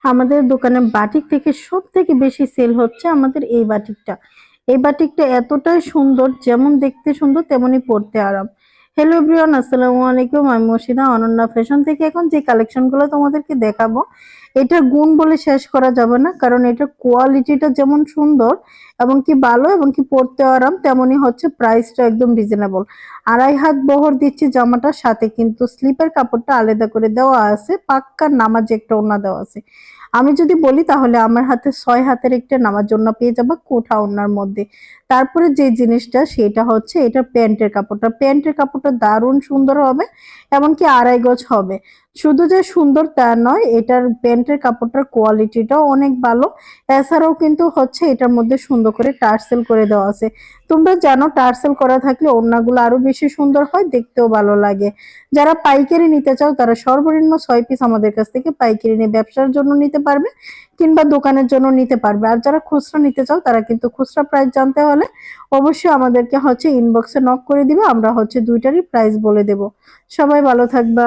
আমাদের দোকানে বাটিক থেকে সব থেকে বেশি সেল হচ্ছে আমাদের এই বাটিকটা। এই বাটিকটা এতটাই সুন্দর, যেমন দেখতে সুন্দর তেমনি পরতে আরাম। হ্যালো এভরিওয়ান, আসসালামু আলাইকুম। আমি মর্শিদা অনন্যা ফ্যাশন থেকে এখন যে কালেকশন গুলো তোমাদেরকে দেখাবো, এটা গুণ বলে শেষ করা যাবে না, কারণ এটা কোয়ালিটিটা যেমন সুন্দর এবং কি ভালো এবং কি পরতে আরাম, তেমনি হচ্ছে প্রাইসটা একদম রিজনেবল। 2.5 হাত বহর দিচ্ছি জামাটার সাথে, কিন্তু স্লিপের কাপড়টা আলাদা করে দেওয়া আছে, পাক্কা নামাজ একটা ওড়না দেওয়া আছে। আমি যদি বলি তাহলে আমার হাতে 6 হাতের একটা নামার জন্য পেয়ে যাবে কোঠা ওড়নার মধ্যে। তারপরে যে জিনিসটা সেটা হচ্ছে এটা প্যান্টের কাপড়টা দারুণ সুন্দর হবে, এমনকি 2.5 গজ হবে। শুধু যে সুন্দর তা নয়, এটার প্যান্টের কাপড়টার কোয়ালিটিটাও অনেক ভালো। এছাড়াও কিন্তু হচ্ছে এটার মধ্যে সুন্দর করে টার্সেল করে দেওয়া আছে। তোমরা জানো টার্সেল করা থাকলে ওড়নাগুলো আরো বেশি সুন্দর হয়, দেখতেও ভালো লাগে। যারা পাইকারি নিতে চাও তারা সর্বনিম্ন 6 পিস আমাদের কাছ থেকে পাইকারি নিয়ে ব্যবসার জন্য নিতে পারবে, কিংবা দোকানের জন্য নিতে পারবে। আর যারা খুচরা নিতে চাও তারা কিন্তু খুচরা প্রাইস জানতে হলে অবশ্যই আমাদেরকে হচ্ছে ইনবক্সে নক করে দিবে, আমরা হচ্ছে দুইটারই প্রাইস বলে দেব। সবাই ভালো থাকবা।